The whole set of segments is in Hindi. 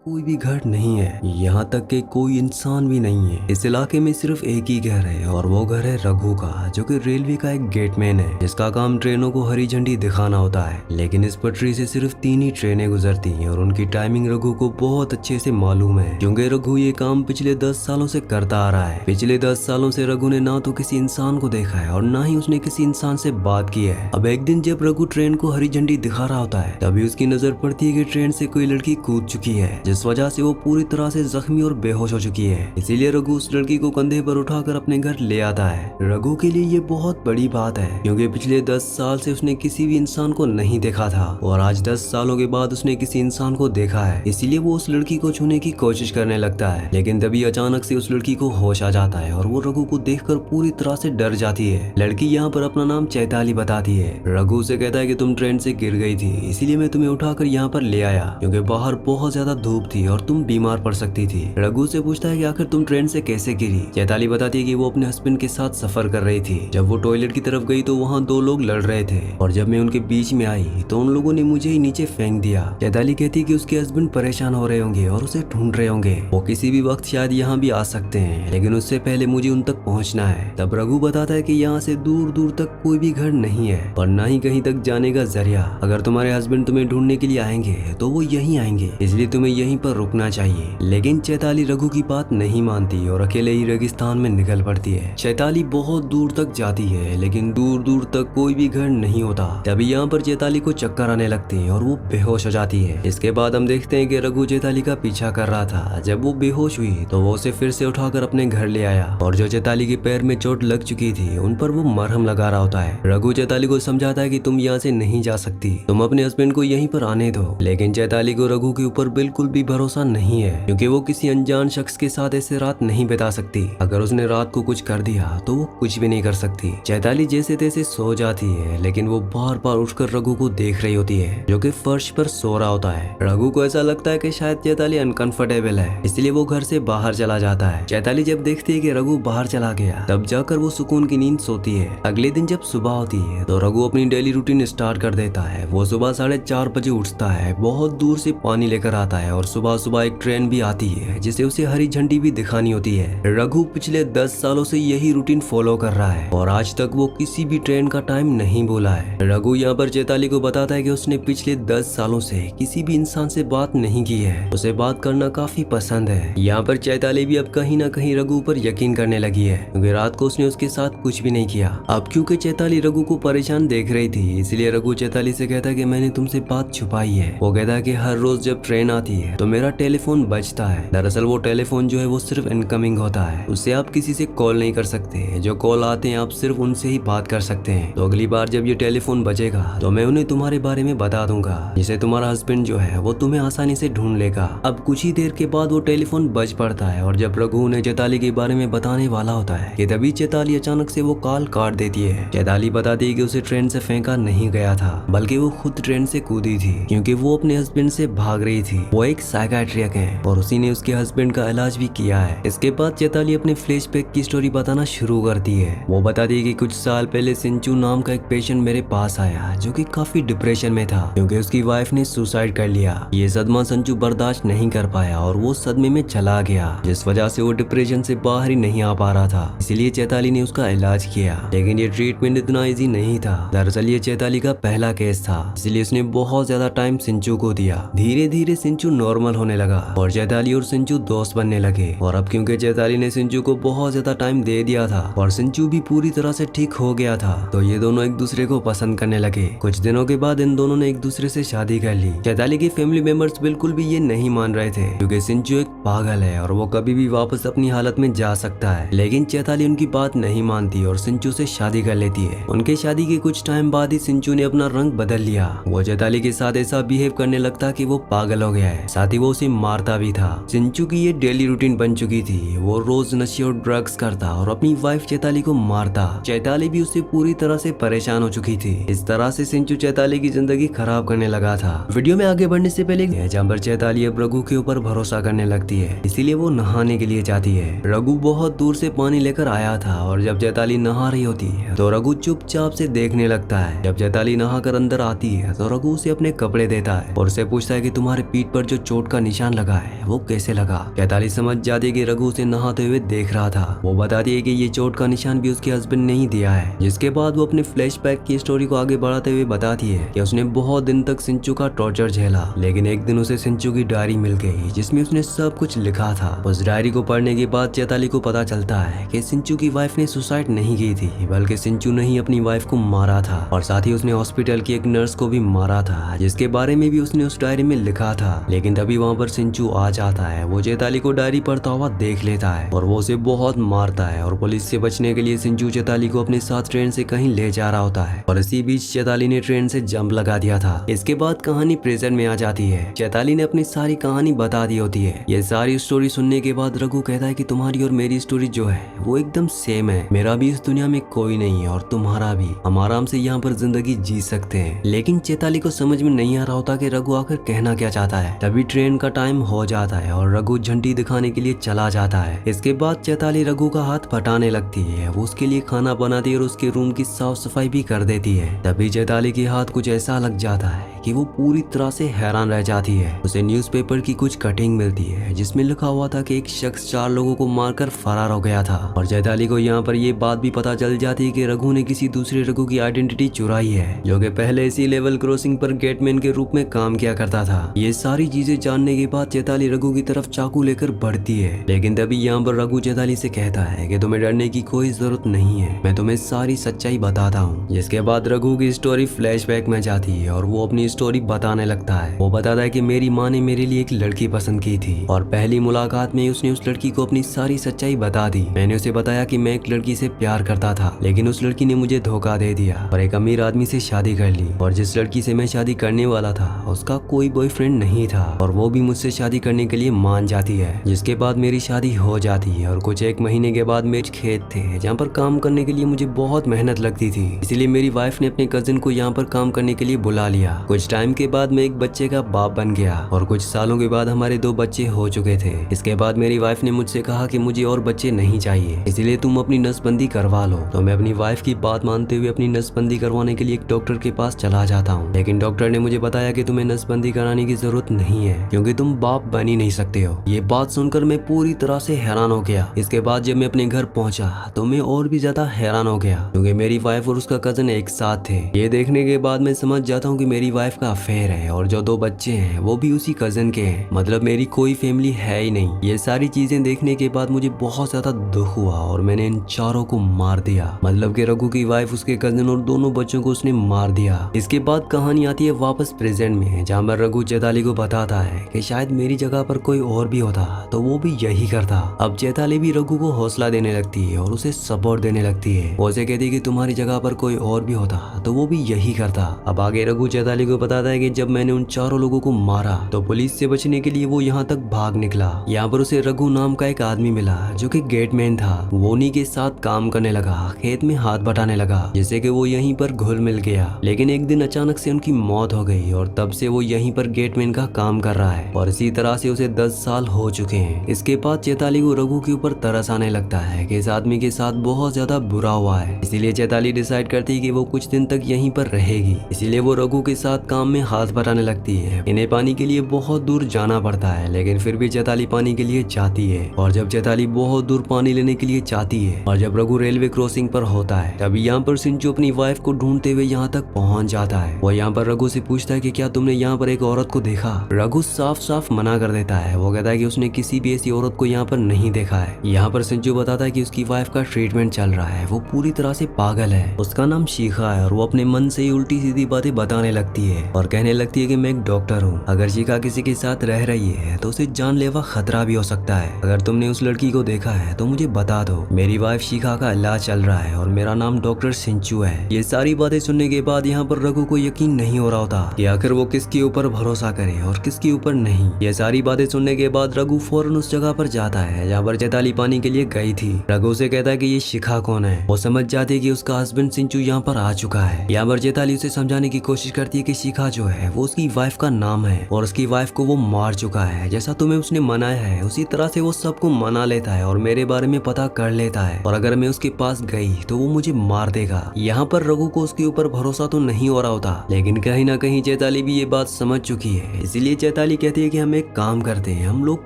कोई भी घर नहीं है, यहाँ तक कि कोई इंसान भी नहीं है। इस इलाके में सिर्फ एक ही घर है और वो घर है रघु का, जो कि रेलवे का एक गेटमैन है जिसका काम ट्रेनों को हरी झंडी दिखाना होता है। लेकिन इस पटरी से सिर्फ 3 ही ट्रेनें गुजरती हैं और उनकी टाइमिंग रघु को बहुत अच्छे से मालूम है, क्योंकि रघु ये काम पिछले 10 सालों से करता आ रहा है। पिछले 10 सालों से रघु ने ना तो किसी इंसान को देखा है और ना ही उसने किसी इंसान से बात की है। अब एक दिन जब रघु ट्रेन को हरी झंडी दिखा रहा होता है, तभी उसकी नजर पड़ती है कि ट्रेन से कोई लड़की कूद चुकी है, जिस वजह से वो पूरी तरह से जख्मी और बेहोश हो चुकी है। इसीलिए रघु उस लड़की को कंधे पर उठाकर अपने घर ले आता है। रघु के लिए ये बहुत बड़ी बात है, क्योंकि पिछले 10 साल से उसने किसी भी इंसान को नहीं देखा था और आज 10 सालों के बाद उसने किसी इंसान को देखा है। इसीलिए वो उस लड़की को छूने की कोशिश करने लगता है, लेकिन तभी अचानक से उस लड़की को होश आ जाता है और वो रघु को देखकर पूरी तरह से डर जाती है। लड़की यहाँ पर अपना नाम चैताली बताती है। रघु उसे कहता है कि तुम ट्रेन से गिर गई थी, इसीलिए मैं तुम्हें उठाकर यहाँ पर ले आया, क्योंकि बाहर बहुत ज्यादा धूप थी और तुम बीमार पड़ सकती थी। रघु से पूछता है कि आखिर तुम ट्रेन से कैसे गिरी। चैताली बताती है कि वो अपने हस्बैंड के साथ सफर कर रही थी। जब वो टॉयलेट की तरफ गई तो वहाँ 2 लोग लड़ रहे थे और जब मैं उनके बीच में आई तो उन लोगों ने मुझे ही नीचे फेंक दिया। चैताली कहती है कि उसके हस्बैंड परेशान हो रहे होंगे और उसे ढूंढ रहे होंगे। वो किसी भी वक्त शायद यहाँ भी आ सकते हैं, लेकिन उससे पहले मुझे उन तक पहुँचना है। तब रघु बताता है कि यहाँ से दूर दूर तक कोई भी घर नहीं है और न ही कहीं तक जाने का जरिया। अगर तुम्हारे हस्बैंड तुम्हें ढूंढने के लिए आएंगे तो वो यहीं आएंगे, इसलिए तुम्हें यहीं पर रुकना चाहिए। लेकिन चैताली रघु की बात नहीं मानती और अकेले ही रेगिस्तान में निकल पड़ती है। चैताली बहुत दूर तक जाती है, लेकिन दूर दूर तक कोई भी घर नहीं होता। तभी यहाँ पर चैताली को चक्कर आने लगते हैं और वो बेहोश हो जाती है। इसके बाद हम देखते हैं कि रघु चैताली का पीछा कर रहा था। जब वो बेहोश हुई तो वो उसे फिर से उठाकर अपने घर ले आया और जो चैताली के पैर में चोट लग चुकी थी उन पर वो मरहम लगा रहा होता है। रघु चैताली को समझाता है कि तुम यहाँ से नहीं जा सकती, तुम अपने हस्बैंड को यहीं पर आने दो। लेकिन चैताली को रघु के ऊपर बिल्कुल भी भरोसा नहीं है, क्योंकि वो किसी अनजान शख्स के साथ ऐसे रात नहीं बिता सकती। अगर उसने रात को कुछ कर दिया तो वो कुछ भी नहीं कर सकती। चैताली जैसे तैसे सो जाती है, लेकिन वो बार बार उठकर रघु को देख रही होती है, जो कि फर्श पर सो रहा होता है। रघु को ऐसा लगता है कि शायद चैताली अनकंफर्टेबल है, इसलिए वो घर से बाहर चला जाता है। चैताली जब देखती है कि रघु बाहर चला गया, तब जाकर वो सुकून की नींद सोती है। अगले दिन जब सुबह होती है तो रघु अपनी डेली रूटीन स्टार्ट कर देता है। वो सुबह 4:30 बजे उठता है, बहुत दूर से पानी लेकर आता है और सुबह सुबह एक ट्रेन भी आती है जिसे उसे हरी झंडी भी दिखानी होती है। रघु पिछले 10 सालों से यही रूटीन फॉलो कर रहा है और आज तक वो किसी भी ट्रेन का टाइम नहीं बोला है। रघु यहाँ पर चैताली को बताता है कि उसने पिछले 10 सालों से किसी भी इंसान से बात नहीं की है, उसे बात करना काफी पसंद है। यहाँ पर चैताली भी अब कहीं ना कहीं रघु पर यकीन करने लगी है, क्योंकि रात को उसने उसके साथ कुछ भी नहीं किया। अब क्योंकि चैताली रघु को परेशान देख रही थी, इसलिए रघु चैताली से कहता है कि मैंने तुमसे बात छुपाई है। वो कहता है कि हर रोज जब ट्रेन आती है तो मेरा टेलीफोन बजता है। दरअसल वो टेलीफोन जो है वो सिर्फ इनकमिंग होता है, उससे आप किसी से कॉल नहीं कर सकते। जो कॉल आते हैं आप सिर्फ उनसे ही बात कर सकते हैं। तो अगली बार जब ये टेलीफोन बजेगा तो मैं उन्हें तुम्हारे बारे में बता दूंगा, जिससे तुम्हारा हस्बैंड जो है वो तुम्हें आसानी से ढूंढ लेगा। अब कुछ ही देर के बाद वो टेलीफोन बज पड़ता है और जब रघु उन्हें चैताली के बारे में बताने वाला होता है कि तभी चैताली अचानक से वो कॉल काट देती है। चैताली बताती है कि उसे ट्रेन से फेंका नहीं गया था, बल्कि वो खुद ट्रेन से कूदी थी, क्योंकि वो अपने हस्बैंड से भाग रही थी। वो एक साइकियाट्रिस्ट है और उसी ने उसके हस्बैंड का इलाज भी किया है। इसके बाद चैताली अपने फ्लैशबैक की स्टोरी बताना शुरू करती है। वो बताती है कि कुछ साल पहले सिंचू नाम का एक पेशेंट मेरे पास आया, जो कि काफी डिप्रेशन में था, क्योंकि उसकी वाइफ ने सुसाइड कर लिया। ये सदमा संचू बर्दाश्त नहीं कर पाया और वो सदमे में चला गया, जिस वजह से वो डिप्रेशन से बाहर ही नहीं आ पा रहा था। इसलिए चैताली ने उसका इलाज किया, लेकिन ये ट्रीटमेंट इतना इजी नहीं था। दरअसल ये चैताली का पहला केस था, इसलिए उसने बहुत ज्यादा टाइम सिंचू को दिया। धीरे धीरे सिंचू नॉर्मल होने लगा और चैताली और सिंचू दोस्त बनने लगे। और अब क्योंकि चैताली ने सिंचू को बहुत ज्यादा टाइम दे दिया था और सिंचू भी पूरी तरह से ठीक हो गया था, तो ये दोनों एक दूसरे को पसंद करने लगे। कुछ दिनों के बाद इन दोनों ने एक दूसरे से शादी कर ली। चैताली के फैमिली मेंबर्स बिल्कुल भी ये नहीं मान रहे थे, क्योंकि सिंचू एक पागल है और वो कभी भी वापस अपनी हालत में जा सकता है। लेकिन चैताली उनकी बात नहीं मानती और सिंचू से शादी कर लेती है। उनके शादी के कुछ टाइम बाद ही सिंचू ने अपना रंग बदल लिया। वो चैताली के साथ ऐसा बिहेव करने लगता कि वो पागल हो गया है, साथ ही वो उसे मारता भी था। सिंचू की ये डेली रूटीन बन चुकी थी। वो रोज नशे और ड्रग्स करता और अपनी वाइफ चैताली को मारता। चैताली भी उससे पूरी तरह से परेशान हो चुकी थी। इस तरह से सिंचू चैताली की जिंदगी खराब करने लगा था। वीडियो में आगे बढ़ने से पहले जहाँ पर चैताली अब रघु के ऊपर भरोसा करने लगती है, इसीलिए वो नहाने के लिए जाती है। रघु बहुत दूर से पानी लेकर आया था और जब चैताली नहा रही होती है तो रघु चुपचाप से देखने लगता है। जब चैताली नहाकर अंदर आती है तो रघु उसे अपने कपड़े देता है और उसे पूछता है कि तुम्हारे पीठ पर जो चोट का निशान लगा है वो कैसे लगा। चैताली समझ जाती है कि रघु उसे नहाते हुए देख रहा था। वो बताती है कि ये चोट का निशान भी उसके हस्बैंड ने ही दिया है। जिसके बाद वो अपने फ्लैशबैक की स्टोरी को आगे बढ़ाते हुए बताती है कि उसने बहुत दिन तक सिंचू का टॉर्चर झेला, लेकिन एक दिन उसे सिंचू की डायरी मिल गई जिसमें उसने सब कुछ लिखा था। उस डायरी को पढ़ने के बाद चैताली को पता चलता है कि सिंचू की वाइफ ने सुसाइड नहीं की थी, बल्कि सिंचू ने ही अपनी वाइफ को मारा था और साथ ही उसने हॉस्पिटल की एक नर्स को भी मारा था, जिसके बारे में भी उसने उस डायरी में लिखा था। लेकिन तभी वहाँ पर सिंचू आ जाता है। वो चैताली को डायरी पढ़ता हुआ देख लेता है और वो उसे बहुत मारता है और पुलिस से बचने के लिए सिंचू चैताली को अपने साथ ट्रेन से कहीं ले जा रहा होता है और इसी बीच चैताली ने ट्रेन से जंप लगा दिया था। इसके बाद कहानी प्रेजेंट में आ जाती है। चैताली ने अपनी सारी कहानी बता दी होती है। ये सारी स्टोरी सुनने के बाद रघु कहता है कि तुम्हारी और मेरी स्टोरी जो है वो एकदम सेम है। मेरा भी इस दुनिया में कोई नहीं है और तुम्हारा भी। हम आराम से यहाँ पर जिंदगी जी सकते हैं। लेकिन चैताली को समझ में नहीं आ रहा होता कि रघु आखिर कहना क्या चाहता है। तभी ट्रेन का टाइम हो जाता है और रघु झंडी दिखाने के लिए चला जाता है। इसके बाद चैताली रघु का हाथ फटाने लगती है। वो उसके लिए खाना बनाती है और उसके रूम की साफ सफाई भी कर देती है। तभी चैताली के हाथ कुछ ऐसा लग जाता है कि वो पूरी तरह से हैरान रह जाती है। उसे न्यूज़पेपर की कुछ कटिंग मिलती है जिसमें लिखा हुआ था कि एक शख्स 4 लोगों को मारकर फरार हो गया था और चैताली को यहाँ पर ये बात भी पता चल जाती है कि रघु ने किसी दूसरे रघु की आइडेंटिटी चुराई है, जो कि पहले इसी लेवल क्रॉसिंग पर गेटमैन के रूप में काम किया करता था। ये सारी चीजें जानने के बाद चैताली रघु की तरफ चाकू लेकर बढ़ती है, लेकिन तभी यहाँ पर रघु चैताली से कहता है कि तुम्हें डरने की कोई जरूरत नहीं है, मैं तुम्हें सारी सच्चाई बताता हूँ। जिसके बाद रघु की स्टोरी फ्लैशबैक में जाती है और वो अपनी स्टोरी बताने लगता है। वो बताता है कि मेरी माँ ने मेरे लिए एक लड़की पसंद की थी और पहली मुलाकात में उसने उस लड़की को अपनी सारी सच्चाई बता दी। मैंने उसे बताया कि मैं एक लड़की से प्यार करता था, लेकिन उस लड़की ने मुझे धोखा दे दिया और एक अमीर आदमी से शादी कर ली और जिस लड़की से मैं शादी करने वाला था उसका कोई बॉयफ्रेंड नहीं था और वो भी मुझसे शादी करने के लिए मान जाती है। जिसके बाद मेरी शादी हो जाती है और कुछ 1 महीने के बाद मेरे खेत थे जहाँ पर काम करने के लिए मुझे बहुत मेहनत लगती थी, इसलिए मेरी वाइफ ने अपने कजिन को यहाँ पर काम करने के लिए बुला लिया। कुछ टाइम के बाद मैं एक बच्चे का बाप बन गया और कुछ सालों के बाद हमारे 2 बच्चे हो चुके थे। इसके बाद मेरी वाइफ ने मुझसे कहा कि मुझे और बच्चे नहीं चाहिए, इसलिए तुम अपनी नसबंदी करवा लो। तो मैं अपनी वाइफ की बात मानते हुए अपनी नसबंदी करवाने के लिए एक डॉक्टर के पास चला जाता हूँ, लेकिन डॉक्टर ने मुझे बताया कि तुम्हें नसबंदी कराने की जरूरत नहीं है क्योंकि तुम बाप बन ही नहीं सकते हो। ये बात सुनकर मैं पूरी तरह से हैरान हो गया। इसके बाद जब मैं अपने घर पहुंचा तो मैं और भी ज्यादा हैरान हो गया क्योंकि मेरी वाइफ और उसका कजन एक साथ थे। ये देखने के बाद मैं समझ जाता हूँ कि मेरी वाइफ का अफेयर है और जो 2 बच्चे हैं वो भी उसी कजन के हैं, मतलब मेरी कोई फैमिली है ही नहीं। ये सारी चीजें देखने के बाद मुझे बहुत ज्यादा दुख हुआ और मैंने इन चारों को मार दिया, मतलब कि रघु की वाइफ, उसके कजन और दोनों बच्चों को उसने मार दिया। इसके बाद कहानी आती है वापस प्रेजेंट में, जहाँ पर रघु चैताली को बताता है कि शायद मेरी जगह पर कोई और भी होता तो वो भी यही करता। अब चैताली भी रघु को हौसला देने लगती है और उसे सपोर्ट देने लगती है। वो उसे कहती है कि तुम्हारी जगह पर कोई और भी होता तो वो भी यही करता। अब आगे रघु चैताली को बताता है कि जब मैंने उन 4 लोगों को मारा तो पुलिस से बचने के लिए वो यहाँ तक भाग निकला। यहाँ पर उसे रघु नाम का एक आदमी मिला जो कि गेटमैन था। वो उन्हीं के साथ काम करने लगा, खेत में हाथ बटाने लगा, जिससे कि वो यहीं पर घुल मिल गया। लेकिन एक दिन अचानक से उनकी मौत हो गई और तब से वो यहीं पर गेटमैन का काम कर रहा है और इसी तरह से उसे 10 साल हो चुके हैं। इसके बाद चैताली को रघु के ऊपर तरस आने लगता है कि इस आदमी के साथ बहुत ज्यादा बुरा हुआ है, इसीलिए चैताली डिसाइड करती है कि वो कुछ दिन तक यहीं पर रहेगी। इसीलिए वो रघु के साथ काम में हाथ बटाने लगती है। इन्हें पानी के लिए बहुत दूर जाना पड़ता है, लेकिन फिर भी चैताली पानी के लिए जाती है। और जब चैताली बहुत दूर पानी लेने के लिए जाती है और जब रघु रेलवे क्रॉसिंग पर होता है, तभी यहाँ पर सिंचू अपनी वाइफ को ढूंढते हुए यहाँ तक पहुंच जाता है। वो यहाँ पर रघु से पूछता है कि क्या तुमने यहाँ पर एक औरत को देखा? रघु साफ साफ मना कर देता है। वो कहता है कि उसने किसी भी ऐसी औरत को यहाँ पर नहीं देखा है। यहाँ पर सिंचू बताता है कि उसकी वाइफ का ट्रीटमेंट चल रहा है, वो पूरी तरह से पागल है, उसका नाम शिखा है और वो अपने मन से ही उल्टी सीधी बातें बताने लगती है और कहने लगती है कि मैं एक डॉक्टर हूँ, अगर शिखा किसी के साथ रह रही है तो उसे जानलेवा खतरा भी हो सकता है। अगर तुमने उस लड़की को देखा है तो मुझे बता दो। मेरी वाइफ शिखा का इलाज चल रहा है और मेरा नाम डॉक्टर सिंचू है। ये सारी बातें सुनने के बाद यहाँ पर रघु को यकीन नहीं हो रहा होता कि आखिर वो किसके ऊपर भरोसा करे और किसके ऊपर नहीं। ये सारी बातें सुनने के बाद रघु फौरन उस जगह पर जाता है जहाँ पर चैताली पानी के लिए गई थी। रघु से कहता है कि ये शिखा कौन है। वो समझ जाती है कि उसका हस्बैंड सिंचू यहाँ पर आ चुका है। यहाँ पर चैताली उसे समझाने की कोशिश करती है कि शिखा जो है वो उसकी वाइफ का नाम है और उसकी वाइफ को वो मार चुका है। जैसा तुम्हें उसने मनाया है उसी तरह से वो सबको मना लेता है और मेरे बारे में पता कर लेता है, और अगर मैं उसके पास गई तो वो मुझे मार देगा। यहाँ पर रघु को उसके ऊपर भरोसा तो नहीं हो रहा होता, लेकिन कहीं ना कहीं चैताली भी ये बात समझ चुकी है। इसीलिए चैताली कहती है कि हम एक काम करते हैं, हम लोग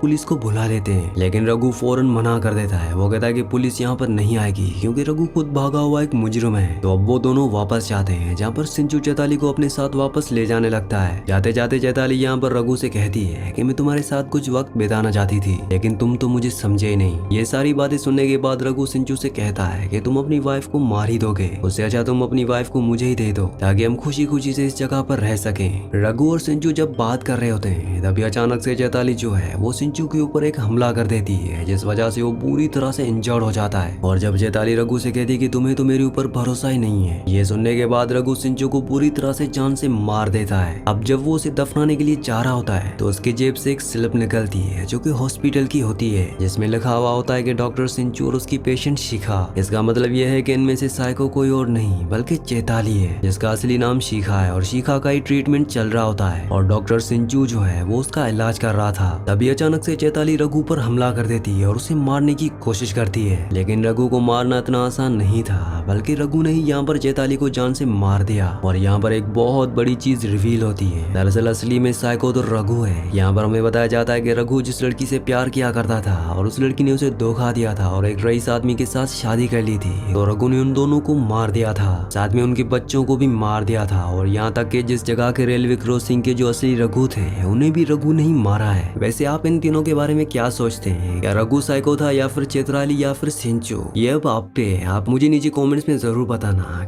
पुलिस को बुला लेते हैं। लेकिन रघु फौरन मना कर देता है। वो कहता है कि पुलिस यहाँ पर नहीं आएगी क्योंकि रघु खुद भागा हुआ एक मुजरिम है। तो अब वो दोनों वापस जाते हैं, जहाँ पर सिंचू चैताली को अपने साथ वापस ले जाने लगता है। जाते जाते चैताली यहाँ पर रघु से कहती है कि मैं तुम्हारे साथ कुछ वक्त बिताना चाहती थी, लेकिन तुम तो मुझे समझे ही नहीं। ये सारी बातें सुनने के बाद रघु सिंचू से कहता है कि तुम अपनी वाइफ को मार ही दोगे, उससे अच्छा तुम अपनी वाइफ को मुझे ही दे दो ताकि हम खुशी खुशी से इस जगह पर रह सकें। रघु और सिंचू जब बात कर रहे होते हैं तभी अचानक से चैताली जो है वो सिंचू के ऊपर एक हमला कर देती है, जिस वजह से वो पूरी तरह से इंजर्ड हो जाता है। और जब चैताली रघु से कहती है कि तुम्हें तो मेरे ऊपर भरोसा ही नहीं है, ये सुनने के बाद रघु सिंचू को पूरी तरह से जान से मार देता है। अब जब वो उसे दफनाने के लिए जा रहा होता है तो उसकी जेब से एक स्लिप निकलती है जो कि हॉस्पिटल की होती है, जिसमें लिखा हुआ होता है कि डॉक्टर सिंचू और उसकी पेशेंट शिखा। इसका मतलब यह है कि इनमें से साइको कोई और नहीं बल्कि चैताली है, जिसका असली नाम शिखा है और शिखा का ही ट्रीटमेंट चल रहा होता है और डॉक्टर सिंचू जो है वो उसका इलाज कर रहा था। तभी अचानक से चैताली रघु पर हमला कर देती है और उसे मारने की कोशिश करती है, लेकिन रघु को मारना इतना आसान नहीं था, बल्कि रघु ने ही यहाँ पर चैताली को जान से मार दिया। और यहाँ पर एक बहुत बड़ी चीज रिवील होती है। दरअसल असली में साइको तो रघु है। यहाँ पर हमें बताया जाता है कि रघु जिस लड़की से प्यार किया करता था और उस लड़की ने उसे धोखा दिया था और एक रईस आदमी के साथ शादी कर ली थी, तो रघु ने उन दोनों को मार दिया था, साथ में उनके बच्चों को भी मार दिया था। और यहाँ तक कि जिस जगह के रेलवे क्रॉसिंग के जो असली रघु थे उन्हें भी रघु ने ही मारा है। वैसे आप इन तीनों के बारे में क्या सोचते हैं? क्या रघु साइको था या फिर चैताली या फिर सिंचू? ये अब आप पे है, आप मुझे नीचे कमेंट्स में जरूर बताना।